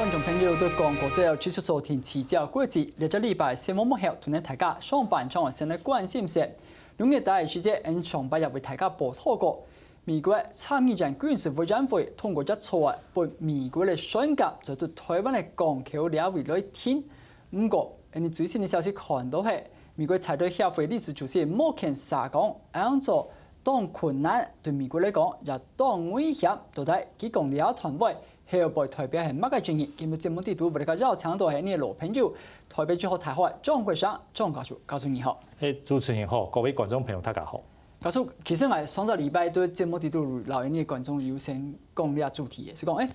觀眾朋友對廣告之後繼續收聽持教國際，呢個禮拜新聞幕後同你大家上半場先嚟關心些。2月底時節，上半日為大家報道過，美國參議院軍事委員會通過咗草案，撥美國嘅選甲就對台灣嘅港口領域來聽。不過，你最新嘅消息看到係美國財隊協會理事主席摩肯沙講，樣做當困難對美國嚟講，也當威脅，到底佢講了團隊。後輩代表係乜嘅專業？今日節目地圖為大家邀請到係你嘅老朋友，台北最好台海張國生張教授，教授你好。主持人好，各位觀眾朋友大家好。教授，其實我上個禮拜對節目地圖留言嘅觀眾優先講呢個主題嘅，是講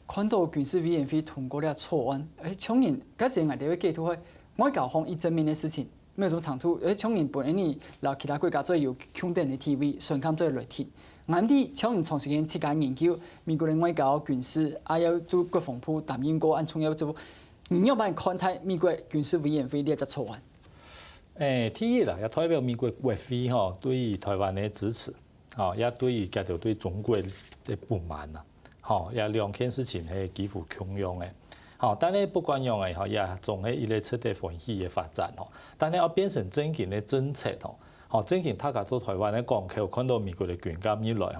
看到軍事委員會通過呢個草案，當然嗰陣我哋會記住係外交方一正面嘅事情，沒有種長途，當然本嚟留其他國家最有強大嘅 TV 順監最來聽。我哋長時間設計研究美國嘅外交軍事，還有對國防部擔任過按重要做，你要唔要看待美國軍事委員會呢個草案？第一啦，也代表美國國會吼對於台灣嘅支持，吼也對於加條對中國嘅不滿啦，吼也兩件事情係幾乎共用嘅，吼但係不管用嘅吼也仲係一個徹底分析嘅發展吼，但係要變成正經嘅政策吼。正經大家到台灣嘅港口看到美國嘅軍艦以來，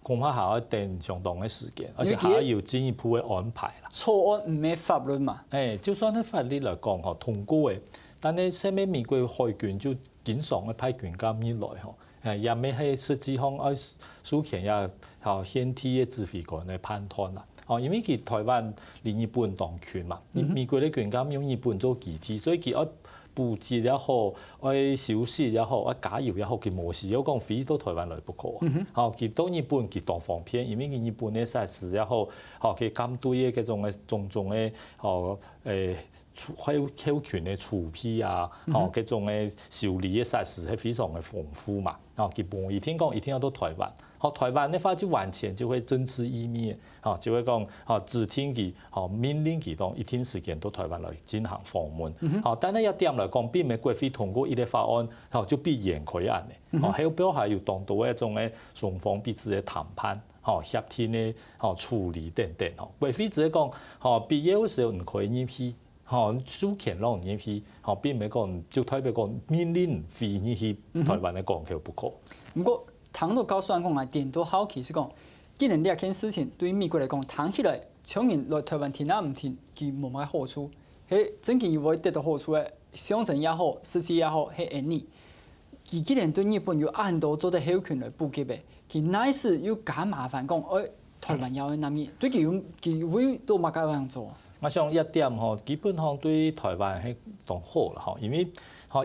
恐怕還要等相當嘅時間，而且還要有進一步嘅安排啦。草案唔係法律嘛？就算喺法律來講，通過嘅，但係甚物美國海軍就經常嘅派軍艦以來，也未係實際上要授權也憲體嘅指揮官嚟判斷啦。因為佢台灣離日本當權嘛，美國嘅軍艦用日本做基地，所以佢要布置也好，愛休息也好，愛加油也好，佢無事有講飛到台灣來不可啊！佢到日本佢當方便，因為佢日本嘅設施也好，佢監對嘅嗰種嘅種種嘅海權嘅儲備啊，嗰種嘅修理嘅設施係非常嘅豐富嘛。佢無一聽講一定要到台灣，台灣嘅話就完全就會政治意味，就會講指聽佢，命令佢當一定時間到台灣來進行訪問。但係一點來講，並唔係國會通過呢個法案，就必然可以按嘅。後邊係要當到一種嘅雙方彼此嘅談判、協調嘅處理等等。國會只係講必要嘅時候唔可以入去。授權讓入去，並唔係講就代表講命令飛入去台灣嘅港口不可。不過，談到高雙講係點都好奇是講，既然呢件事情對美國嚟講談起來，搶人來台灣聽啊唔聽，佢冇乜好處。係真正會得到好處嘅，象徵也好，實際也好，係安尼。佢既然對日本有按度做得好權來補給嘅，佢乃是要加麻煩講，台灣有南面，對佢會都冇咁樣做。我想一點吼，基本上對台灣係當好啦，因為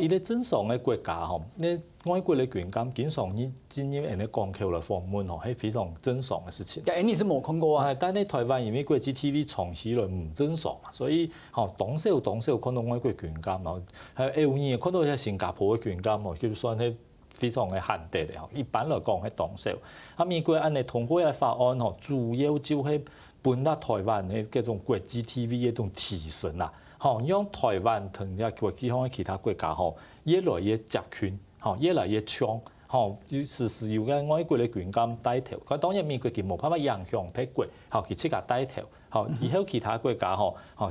伊個正常嘅國家吼，你外國嘅軍艦經常進入人哋港口來訪問吼，係非常正常嘅事情。你是冇看過啊？但係台灣因為國際 TV 長期來唔正常，所以當時看到外國軍艦咯，係偶爾看到喺新加坡嘅軍艦咯，叫算係非常嘅限定嘅。一般來講係當時，美國按你通過嘅法案吼，主要就係本地台灣嘅嗰種國際 TV 嘅一種提升啦，讓台灣同一國際上嘅其他國家越來越集權，越來越強，要時時要嘅外國嘅軍艦帶頭。佢當然美國佢冇辦法影響別國，佢即刻帶頭，以後其他國家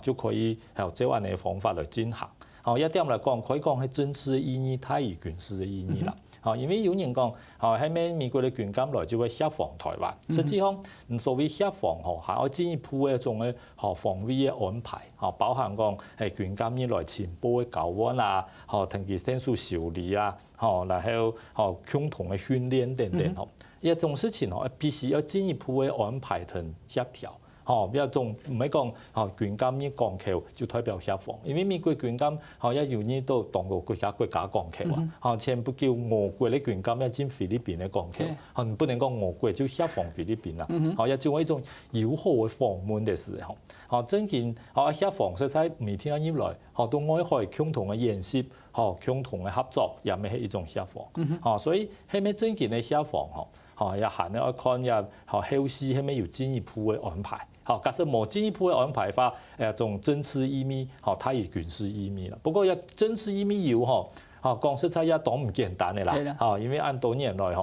就可以照按嘅方法來進行。一點嚟講，可以講係政治意義大於軍事嘅意義啦。因為有人講，喺美國嘅軍艦來就會協防台灣。實際上，所謂協防係要進一步嘅一種嘅防衛嘅安排，包含講係軍艦以來情報嘅交換啊，同其天數修理啊，然後共同嘅訓練等等。一種事情必須要進一步嘅安排同協調。比較重唔係講軍艦呢港口就代表協防，因為美國軍艦一要呢都當到國家港口啊，千不叫俄國嘅軍艦一進菲律賓嘅港口，不能講俄國就協防菲律賓啦，一種一種友好嘅訪問嘅時候，真見協防實在每天入來，到外海共同嘅演習，共同嘅合作，也咪係一種協防，所以係咪真見嘅協防也行咧，我看也後續係咪要進一步嘅安排。假設冇進一步嘅安排法，種政治意味，它以軍事意味啦。不過，政治意味有講實在也當唔簡單嘅啦。因為按多年來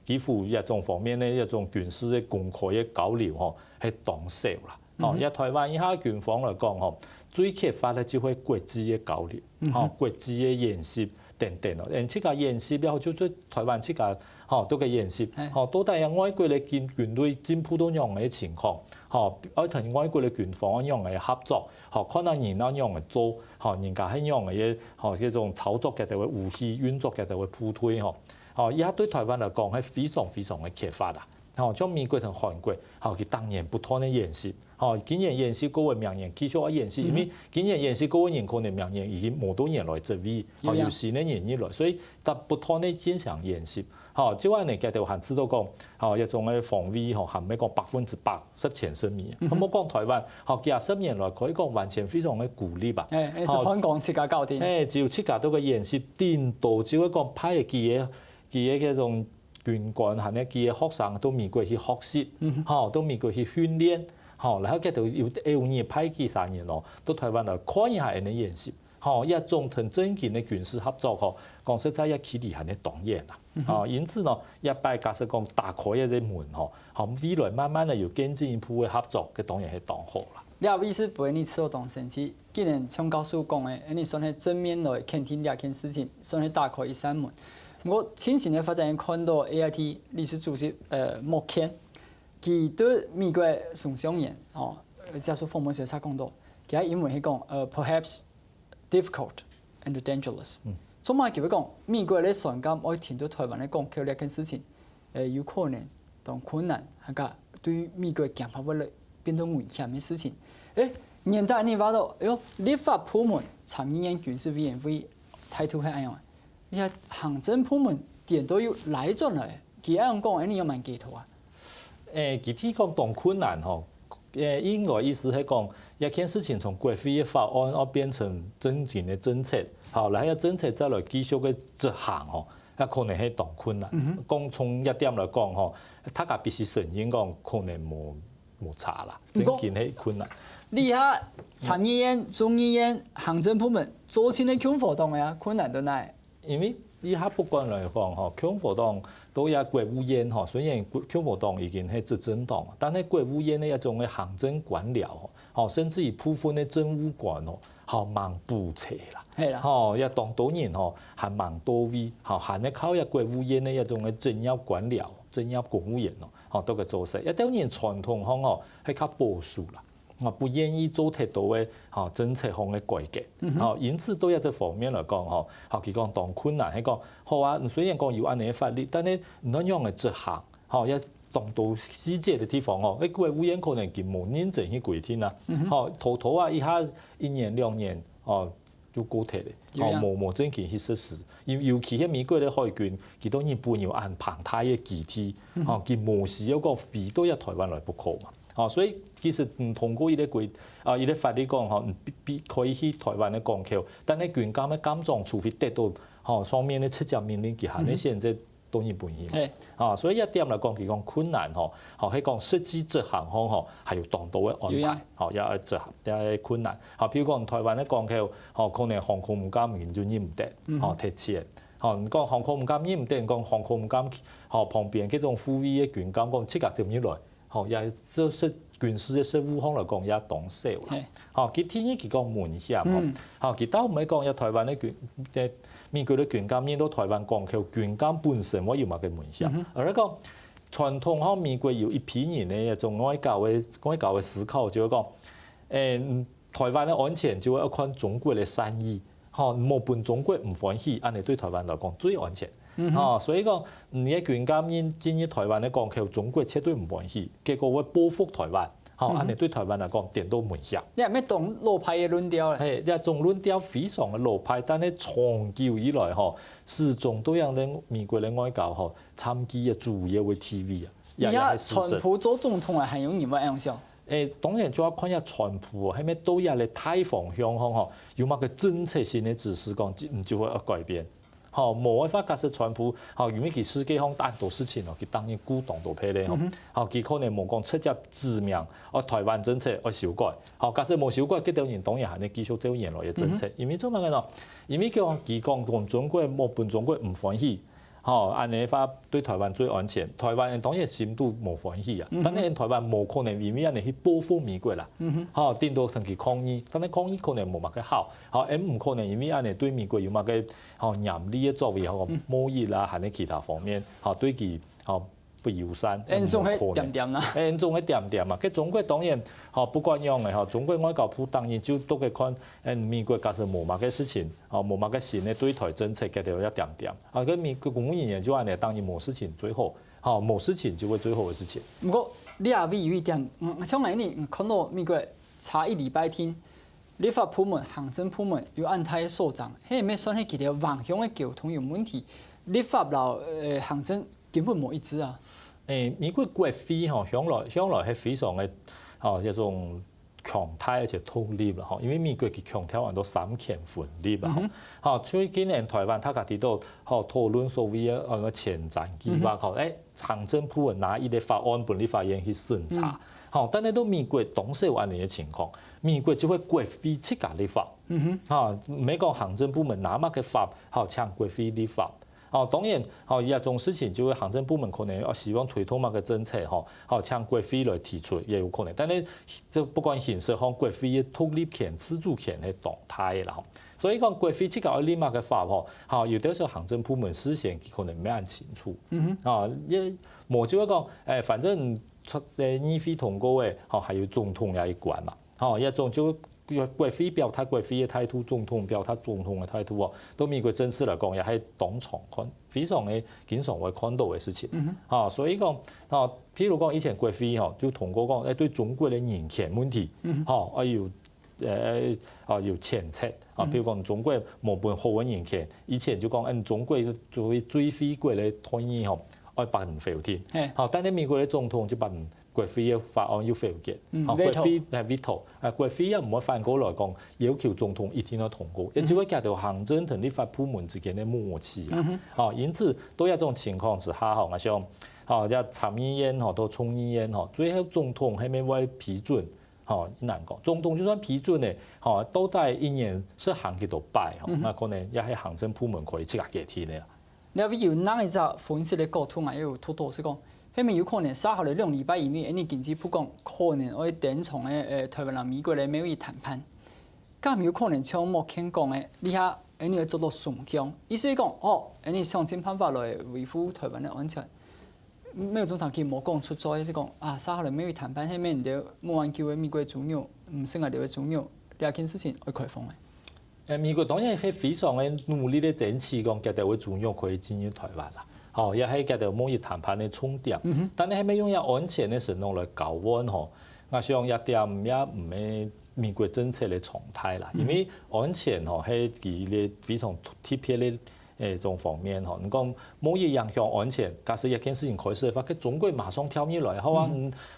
幾乎一種方面咧，一種軍事嘅公開嘅交流係當少啦。吼，也台灣以下軍方來講吼，最缺乏咧就係國際嘅交流，吼，國際嘅演習等等咯。而且個演習了後，就對台灣這個吼都個演習，吼到底外國嘅軍隊進步到樣嘅情況，吼，要同外國嘅軍方樣嘅合作，吼，看到人那樣嘅做，吼，人家係樣嘅吼，嗰種操作嘅就會武器運作嘅就會鋪推吼，吼，而家對台灣來講係非常非常嘅缺乏啦。吼，像美國同韓國，吼佢當年不斷嘅演習，吼，今年演習各位名人繼續要演習，因為今年演習各位人可能名人已經冇多年來執位，吼，有新嘅人入來，所以他不斷嘅經常演習，吼，即話你家條限知道講，吼，一種嘅防衛，吼，係咪講100%十全十美？咁我講台灣，吼，幾十年來可以講完全非常嘅鼓勵吧。你是香港設計教練。只要設計到個演習，顛倒只會講派嘅嗰種。軍官係呢，佢嘅學生到美國去學習，吼，到美國去訓練，吼，然後佢就要2派幾3年咯，到台灣來看一下人哋演習，吼，一種同正經嘅軍事合作，吼，講實在一起嚟係呢當然啦，吼，因此呢，一擺假設講打開一隻門，吼，吼未來慢慢嘅要更進一步嘅合作，嘅當然係當好啦。你有意思陪你吃到當生氣，既然像教授講嘅，你算係正面來傾聽兩件事情，算係打開一扇門。我前前嘅發展看到 AIT 理事主席莫謙，佢對美國崇尚言哦，教授訪問時佢講到，佢喺英文係講perhaps difficult and dangerous。做乜叫佢講美國咧上監可以聽到台灣咧講佢呢件事情，有可能同困難，係個對美國強化為嚟變到危險嘅事情。年代你話到，立法部門參議院軍事委員會態度係點樣？你睇行政部門點都要來進來，佢啱講，你有冇記圖啊？具體講當困難吼，應該意思係講一件事情從國會嘅法案要變成真正嘅政策，好，然後一政策再來繼續嘅執行吼，啊可能係當困難。講從一點來講吼，大家必須承認講可能冇差啦，真件係困難。你睇參議院、眾議院、行政部門做起嘅共和黨嘅啊，困難到哪？因為以下不管來講，吼，共和黨都有國務院，吼，雖然共和黨已經係執政黨，但係國務院嘅一種嘅行政官僚，吼，甚至於部分嘅政務官，吼，忙不齊啦，係啦，吼，一當多年，吼，係忙多位，吼，係呢靠一國務院嘅一種嘅政要官僚、政要公務員，吼，都個做勢，一當然傳統上，吼，係較保守啦。不願意做太多嘅嚇政策上嘅改革，嚇，因此對一隻方面來講，嚇，佢講當困難，係講好啊。雖然講有安尼嘅法律，但係唔樣樣嘅執行，嚇，一當到細節嘅地方，誒國務院可能佢冇認真去規定啦，嚇，拖啊，一下1年2年，哦，就過體咧，嚇，冇正經去實施。尤其喺美國嘅海軍，佢當然不要按龐大嘅機體，嚇，佢無時有個飛到入台灣來不可嘛。哦，所以其實唔通過依啲規依啲法律講吼，必可以去台灣嘅港口，但係軍監嘅監狀，除非得到吼上面嘅直接命令之下，呢現在當然不行。啊，所以一點嚟講，佢講困難吼，吼係講實際執行方吼係要當到嘅安排，吼有執行有困難。嚇，譬如講台灣嘅港口，吼可能航空母艦完全入唔得，吼提前。嚇，唔講航空母艦入唔得，講航空母艦吼旁邊嗰種護衛嘅軍監講即刻就唔來。吼，也就是軍事嘅實務方來講也當少啦。吼，佢天然佢講門險吼，吼佢倒唔係講有台灣嘅軍美國嘅軍艦入到台灣港口，軍艦本身我要乜嘅門險，而係講傳統吼美國有一批人咧一種外交嘅思考，就係講台灣嘅安全就要看中國嘅善意，吼冇伴中國唔歡喜，安尼對台灣來講最安全。所以講，你嘅軍艦進入台灣嘅港口，中國絕對唔歡喜，結果會報復台灣，安尼對台灣嚟講點都唔響。你係咩當老派嘅論調咧？係一種論調非常嘅老派，但係長久以來始終都有咧美國嘅外交參與嘅主要嘅 TV 啊。而家川普做總統係有冇影響？當然就要看下川普係咪都有咧大方向有乜嘅政策性嘅指示講，就會改變。吼，無辦法假設川普，吼，因為佢世界上很多事情，佢當然鼓動到批咧，吼，佢可能冇講直接指明，台灣政策要修改，吼，假設冇修改，嗰條人當然係你繼續走原來嘅政策，因為做乜嘅咯？因為佢講同中國冇伴中國唔歡喜，安尼法对台湾最安全，台湾人當然心都無歡喜啊，但係台灣無可能因為安尼去報復美國啦，頂多同佢抗議，但係抗議可能無乜嘅好，唔可能因為安尼對美國有乜嘅嚴厲嘅作為，貿易啦，係呢其他方面，對佢不友善，仲係點點啦，仲係點點啊！佢中國當然不管樣嘅，中國外交部當然就都會看美國假設無乜嘅事情，無乜嘅新嘅對台政策嘅就一點點。佢美國公務人員就話呢，當然冇事情最好，冇事情就會最好嘅事情。不過你也會有一點，像嚟你看到美國差一禮拜天，立法部門、行政部門有安太所長，係咪算係佢哋橫向嘅溝通有問題？立法老行政根本冇一致啊！美國國會向來係非常嘅一種強態而且統一啦，因為美國佢強調很多三權分立啦，所以今年台灣他家己都討論所謂嘅前瞻計劃，行政部門拿伊個法案本立法院去審查，但係到美國當時有安尼嘅情況，美國就會國會自家立法，唔係講行政部門拿乜嘅法，請國會立法。當然，一種事情就會行政部門可能希望推動某個政策，請國會來提出也有可能。但係就不管形式，國會嘅獨立權、自主權係動態啦。所以講國會即個立馬嘅法，有啲時候行政部門事先可能唔係很清楚。冇就係講，反正出議會通過嘅，係要總統也一關嘛。一種就國會表態國會嘅態度，總統表態總統嘅態度，對美國政治嚟講，也係當場看，非常嘅經常會看到嘅事情。所以講，譬如講以前國會就通過講，對中國嘅人權問題，要譴責。譬如講中國冇本好嘅人權，以前就講，中國作為最惠國嘅統一，愛辦唔否定。但係美國嘅總統就辦。國會嘅法案要否決，國會係 veto，國會又唔會反過來講要求總統一定要通過，亦只會夾到行政同立法部門之間嘅默契啦。因此都有這種情況之下，我想，一參議院到眾議院，最後總統係咪會批准？難講。總統就算批准咧，都係一年是行幾多擺，那可能也係行政部門可以自己決定嘅。你話有哪一隻分析嘅角度啊？有多是講。係咪有可能稍後嚟2禮拜以內，啲經濟部講可能會頂從台灣同美國嘅貿易談判，咁有可能像莫傾講嘅，你下你要做到雙向，意思係講你想盡辦法來維護台灣嘅安全。美國總統佢冇講出咗，即係講稍後嚟貿易談判係咪唔到冇人叫美國嘅主要，唔成為你嘅主要，呢件事情會開放嘅。美國當然係非常嘅努力嘅爭取講，佢哋會主要可以進入台灣啦。也係佢哋貿易談判嘅重點，但係係咪用一安全嘅承諾來交換？我想一點也唔係美國政策嘅常態啦，因為安全係佢哋非常特別嘅誒種方面。你講貿易影響安全，假設一件事情開始嘅話，佢中國馬上跳起來，好啊，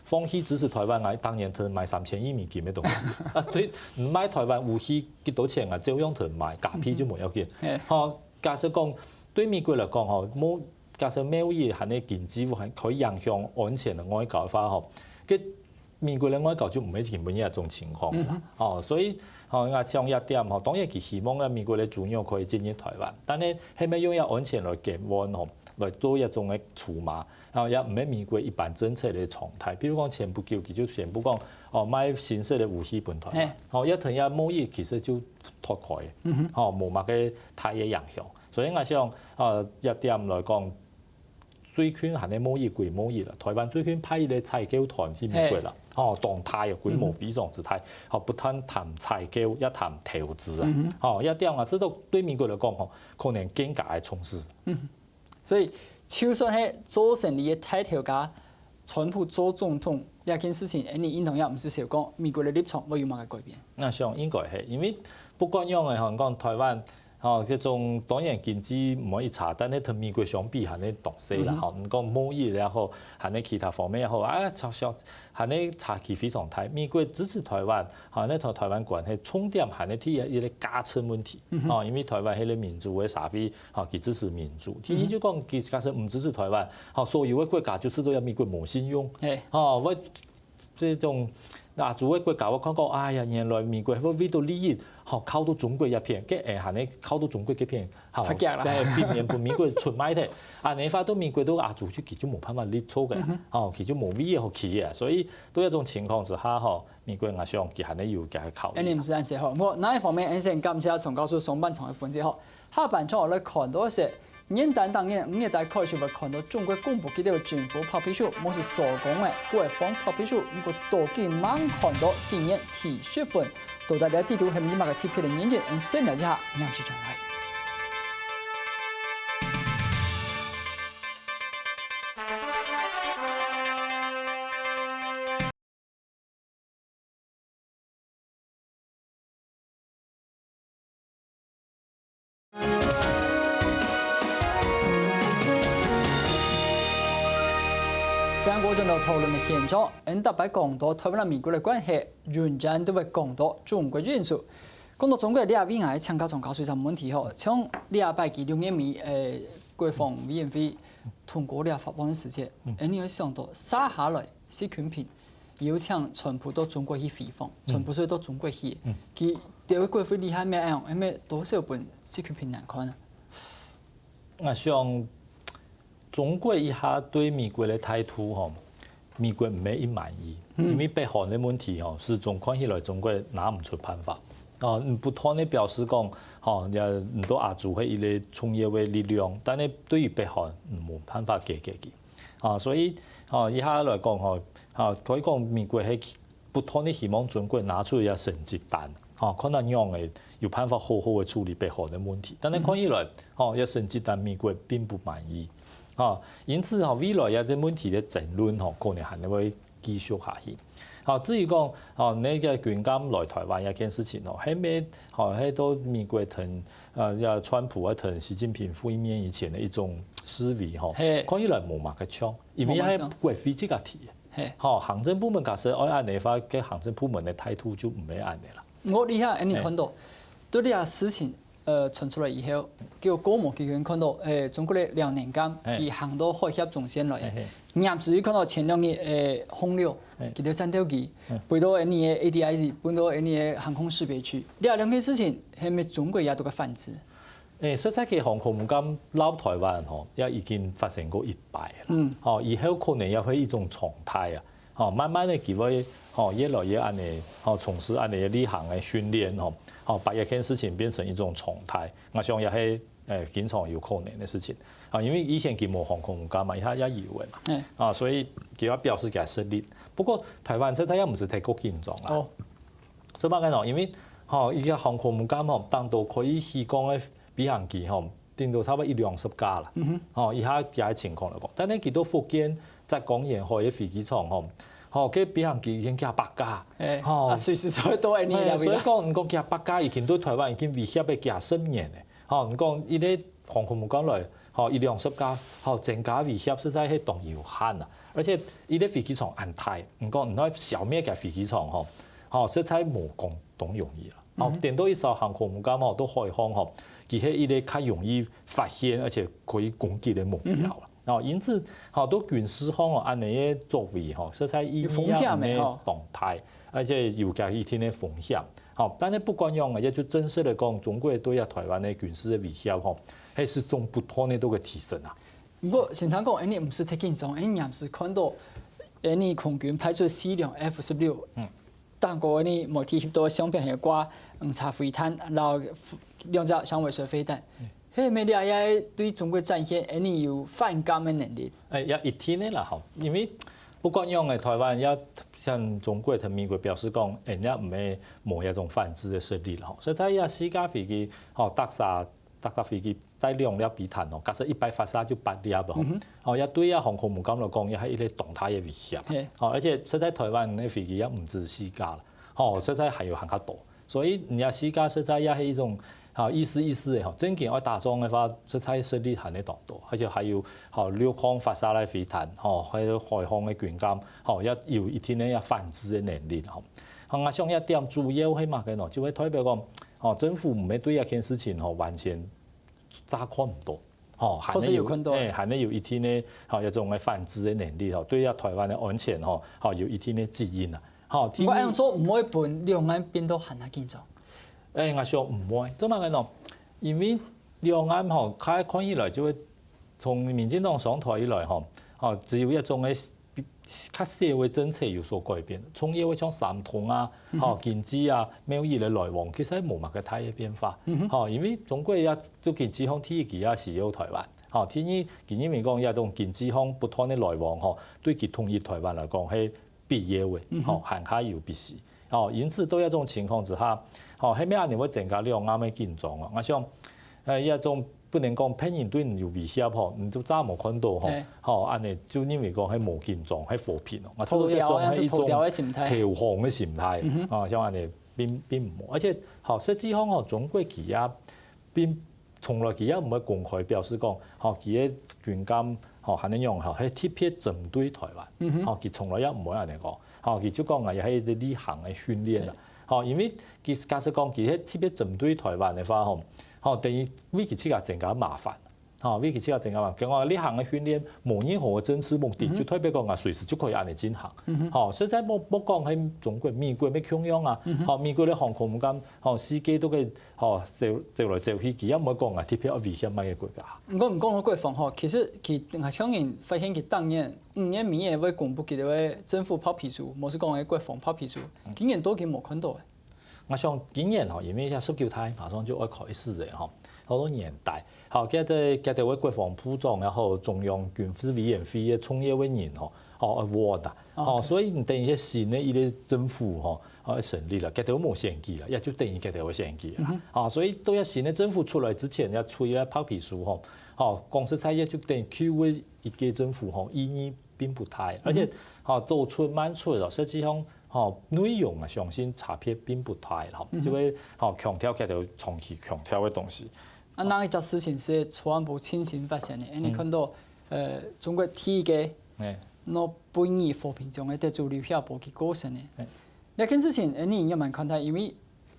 放棄支持台灣，我當然同買3000億美金嘅東西。對，唔買台灣武器幾多錢啊？照樣同買，假批就冇要緊。假設講對美國嚟講，冇。假設貿易係呢經濟係可以影響安全嘅外交法，佢美國嘅外交就唔係根本一種情況啦。所以我想一點，當然佢希望美國嘅主要可以進入台灣，但係係咪用一安全來交換，來做一種嘅籌碼，也唔係美國一般政策嘅常態。比如講前不久佢就宣布講，買新式嘅武器俾台灣，一同一貿易其實就脫開嘅，冇乜嘅太嘅影響。所以我想一點來講。最近係呢貿易歸貿易啦，台灣最近派啲採購團去美國啦，動態嘅規模非常之大，不單談採購，一談投資啊，一點我知道對美國嚟講，可能更加係重視。所以就算係做成你嘅大頭家，川普做總統呢件事情，你認同也唔是少講，美國嘅立場冇有乜嘅改變。我想應該係，因為不管樣嘅香港、台灣。這種當然經濟唔可以查，但係同美國相比係呢獨勢啦。唔講貿易也好，係呢其他方面也好，係呢差距非常大。美國支持台灣，係呢同台灣關係重點係呢啲一啲加策問題。因為台灣係個民主嘅社會，佢支持民主。第二就講佢假設唔支持台灣，所有嘅國家就是都有美國冇信用。我這種亞洲嘅國家，我講過，哎呀，原來美國會為到利益。靠到中國一片，嘅下呢靠到中國嘅片，係避免俾美國出賣嘅。你發到美國都做出其中冇辦法立錯嘅，其中冇威嘅好企嘅，所以都一種情況之下，美國我想佢係呢要嘅考慮。你唔是咁寫好，我那一方面，先感謝從告訴上半場嘅分析好，下半場我哋看到是。年單當年5月底開始會看到中國公布幾條軍火炮兵數，冇是所講嘅國防炮兵數，不過多幾晚看到今年提血分，到底呢地圖係咪馬嘅貼片嘅研究，先了解下央視狀態。翻過進到討論嘅現場，特別講到台灣同美國嘅關係，原陣都會講到中國元素。講到中國呢邊係參加中教水上問題後，像呢拜幾6年尾國防委員會通過呢發布嘅時節，你會想到撒下來習近平邀請川普到中國去訪訪，川普所以到中國去，佢對位國會厲害咩樣？係咪多少本習近平難看啊？我想。中國一下對美國的態度，美國唔係一滿意，因為北韓的問題，始終看起來中國拿唔出辦法。不斷地表示講，又唔到亞洲係一個重要嘅力量，但係對於北韓冇辦法解決嘅。所以一下來講，可以講美國係不斷地希望中國拿出一個成績單，可能讓係有辦法好好嘅處理北韓的問題。但係看起來，一個成績單美國並不滿意。因此未來有啲問題嘅爭論可能係會繼續下去。至於講呢個軍艦來台灣一件事情，係咩？係到美國同川普同習近平會面以前嘅一種思維，看起來冇乜嘅槍，因為係國會即個提嘅。行政部門假設愛按你法，嘅行政部門嘅態度就唔係按你啦。我厲害，你看到對呢個事情。傳出來以後，叫國務機關看到中國的2年間，佢行到海峽中線來，甚至於看到前2年洪流，佢哋戰鬥機飛到你嘅 ADIZ， 飛到你嘅航空識別區，呢兩件事情係咪中國也都個反制？實際嘅航空母艦撈台灣也已經發生過1擺啦。以後可能也會一種常態啊，慢慢嘅佢會越來越按你從事按你嘅履行嘅訓練把一件事情變成一種常態，我想也係經常有可能嘅事情。因為以前佢冇航空母艦嘛，而家也有嘅嘛。所以佢要表示佢係實力。不過台灣實在也唔是太過緊張啦。所以乜嘢？因為依家航空母艦當到可以起降嘅飛行機定到差不多120架啦。而家嘅情況嚟講，但係佢到福建在港沿海嘅飛機場佢飛行機已經100架，隨時就會多一年。所以講，唔講100架已經對台灣已經威脅嘅10年嘅。唔講依啲航空母艦來，120架，增加威脅實在係當然有限啦。而且依啲飛機場安大，唔講唔可以消滅嘅飛機場，實在冇咁容易啦。電到一艘航空母艦都海航，佢係依啲較容易發現而且可以攻擊嘅目標啦。因此，都軍事方按你嘅作為，實在意義啊咩動態，而且有加一定嘅風險。但係不管樣嘅，就正式嚟講，中國對台灣嘅軍事嘅威脅，係始終不斷嘅都會提升啊。不過，現場講，你唔是太緊張，你也是看到，你空軍派出4輛 F-16，但過你冇提及到相片係掛查飛彈，然後2隻響尾蛇飛彈。係咪你係對中國展現你有反感嘅能力？也一天嘅啦，因為不管樣嘅台灣也向中國同美國表示講，人家唔係冇一種反制嘅實力啦。實在也4架飛機，搭架飛機帶2粒飛彈，假設100發射就8粒啦。也對航空母艦嚟講，也係一個動態嘅威脅。而且實在台灣嘅飛機也唔止4架啦，實在還有更加多。所以人家4架實在也係一種。意思嘅，真正愛打仗嘅話，實在實力係呢當多，而且還有陸空發射來飛彈，還有海空嘅軍艦，也有一定嘅反制嘅能力。我想一點主要係乜嘅呢？就係代表講，政府唔係對一件事情完全揸看唔到，係呢有一定嘅一種嘅反制嘅能力，對台灣嘅安全有一定嘅指引啦。我咁做唔可以半兩岸變到很緊張。我想唔會，做乜嘅喏？因為兩岸吼，睇起來就會從民進黨上台以來吼，只有一種嘅較社會政策有所改變，從因為像三通啊、經濟啊、貿易嘅來往，其實冇乜嘅大嘅變化。因為中國也都經濟方第一期也是有台灣。第二，今年嚟講，一種經濟方不斷嘅來往，對佢統一台灣來講係必要嘅，行卡有必須。因此到一種情況之下，係咩人會增加兩岸嘅緊張啊？我想一種不能講偏人對你有威脅吼，你都早冇看到安尼就因為講係無緊張，係和平咯。我睇到一種係一種投降嘅心態，像安尼並唔好，而且實際上中國佢也並從來佢也唔會公開表示講，佢嘅軍艦係點樣係特別針對台灣，佢從來也唔會安尼講，佢就講係喺履行嘅訓練啦，因為佢假設講佢係特別針對台灣嘅話，等於為佢自己增加麻煩，為佢自己增加麻煩。講履行嘅訓練冇任何嘅政治目的，就代表講啊隨時就可以安尼進行。實在冇講喺中國、美國咩強樣啊，美國啲航空母艦，司機都嘅走來走去，佢也唔會講啊特別危險乜嘅國家。唔講到國防其實佢係香港發現佢當年5年明年會公布佢哋政府白皮書，冇是講嘅國防白皮書，竟然都佢冇看到嘅。我想今年因為一19台馬上就要開始嘅好多年代，佢哋位國防部長，然後中央軍事委員會嘅創業委員喎的，所以等於新嘅一個政府成立啦，佢哋冇選舉啦，也就等於佢哋會選舉啦，所以到一新嘅政府出來之前，要出一個白皮書講實在也就等於舊嘅一個政府意義並不大，而且做出慢出咯，實際上。內容啊，相信差別並不大啦，就會強調佢哋長期強調嘅東西。那一件事情是國安部親身發現嘅，你看到中國第一個攞本意和平獎嘅得主劉曉波佢過身嘅。呢件事情你也蠻看待，因為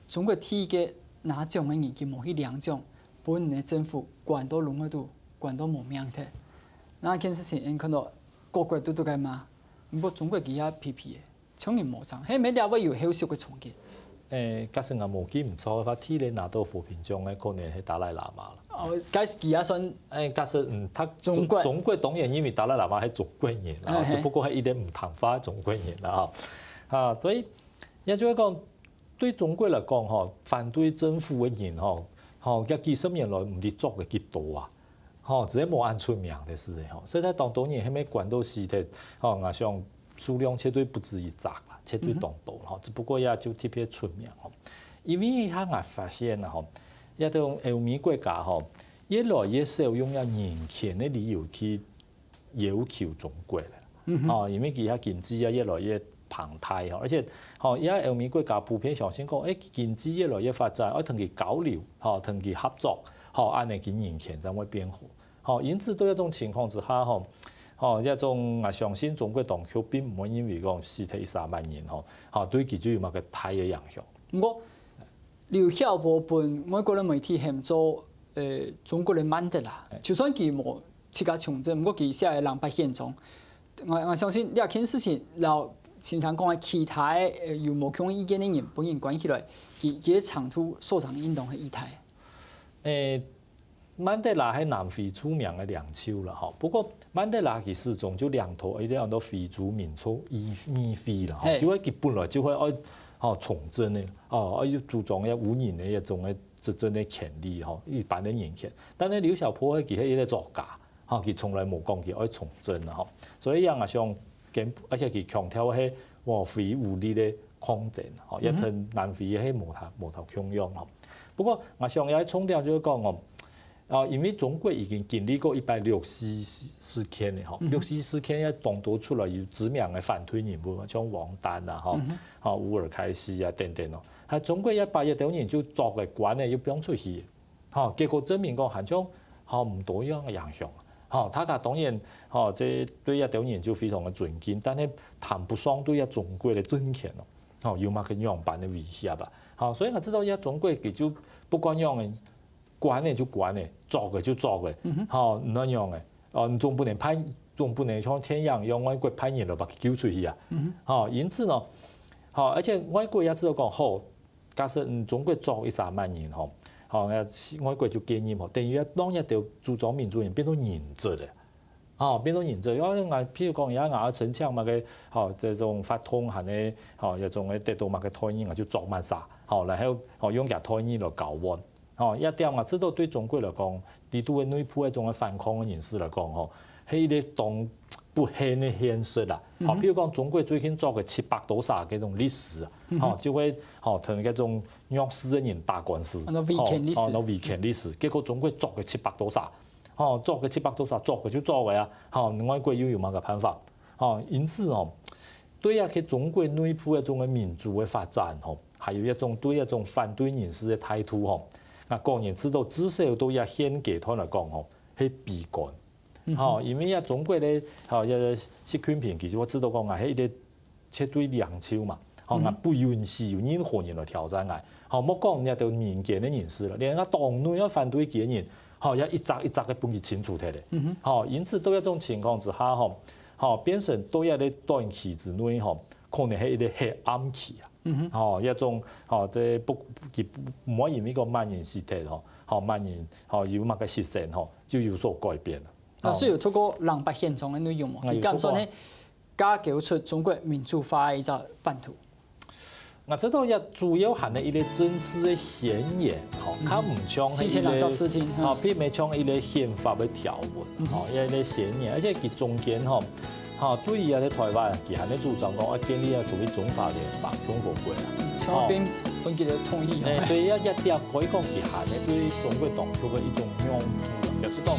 中國第一個拿獎嘅人佢冇去領獎，本年政府管到龍嗰度，管到冇命嘅。那件事情你看到各國都該罵，不過中國佢也批評嘅。搶人無爭，係咪兩位有後續嘅重建？假設我冇記唔錯嘅話，第一個拿到和平獎嘅可能係達賴喇嘛啦。假設佢也算假設中國當然因為達賴喇嘛係中國人啦，只不過係一啲唔同化中國人啦所以也就係講對中國嚟講反對政府嘅人一幾十年來唔係做嘅幾多啊，只係冇按出名嘅事嘅，所以當然係咪管到事嘅，我想。數量絕對不止一隻啦，絕對當多啦，只不過也就特別出名吼。因為佢我發現啊，一種歐美國家越來越少用人權嘅理由去要求中國啦。因為佢經濟越來越龐大，而且而家歐美國家普遍相信講，經濟越來越發展，要同佢交流，同佢合作，安尼佢人權才會變好。因此對一種情況之下一種我相信中國當局並唔會因為講死體3萬人對佢就有乜個大嘅影響。不過劉曉波本外國嘅媒體係做中國嘅曼德拉，就算佢冇設假從政，不過佢寫嘅人不現狀。我相信呢件事情，然後經常講嘅其他有冇強意見嘅人本人關起來，佢嘅長途所長運動嘅議題。曼德拉係南非出名嘅領袖啦，不過曼德拉佢始終就兩頭一啲人都非洲民族移非啦，因為佢本來就會愛從政嘅，要注重一五年嘅一種嘅執政嘅權利一般嘅人權。但係劉曉波佢係一個作家，佢從來冇講佢愛從政啦，所以人我想而且佢強調係非武力嘅抗爭，一同南非係無頭強樣。不過我想有一重點就係講因為中國已經經歷過164事件嘅，64事件一當到出來有知名嘅反對人物，像王丹啊、烏爾開西啊等等咯。係中國180年就作嘅關咧要變出去，結果證明講係將唔多樣嘅影響。大家當然即對1年就非常嘅尊敬，但係談不上對中國嘅政權有乜嘅樣板嘅威脅啊。所以我知道中國佢就不管樣嘅。管嘅就管嘅，作嘅就作嘅，唔一樣嘅。你總不能像天樣用外國派人嚟把佢救出去啊。因此呢，而且外國也知道講，假设中國做13萬人吼，外國就建議吼，等於當一條主張民主人變到現實嘅。變到現實，譬如講而家陳強嘛嘅，這種發通行嘅，一種嘅得到嘛嘅台議就作乜啥，然後用嘅台議來搞穩，一點我知道對中國來講，對對內部一種嘅反抗嘅人士來講，係一啲當不幸嘅現實啦。譬如講中國最近做嘅700多少嘅種歷史，就會同嗰種弱勢嘅人打官司，攞維權歷史，結果中國做嘅700多少。做嘅700多少，做嘅就做嘅啊！外國又有乜個辦法？因此對啊，佢中國內部一種嘅民主嘅發展，還有一種對一種反對人士嘅態度，個人知道至少都要獻給佢嚟講，係悲觀。因為中國咧，習近平其實我知道講係一啲絕對兩手嘛，不允許有任何人來挑戰佢。冇講人哋民間嘅人士啦，連黨內要反對嘅人。要一隻一隻嘅分析清楚睇咧，因此對一種情況之下，變成對一啲短期之內，可能係一啲黑暗期啊，一種即不唔可以呢個萬人時代，萬人有乜嘅實踐，就有所改變啦。老師有透過兩百現狀嘅內容，佢咁講咧，架構出中國民主化嘅一個版圖。我知道也主要係一啲政治嘅顯現，佢唔像係一啲，譬如像一啲憲法嘅條文，一啲顯現，而且佢中間對於喺台灣，佢係咧主張講建立屬於中華聯邦共和國啦。雙邊本佢哋同意。對一點可以講佢係咧對中國當局嘅一種擁護，就是講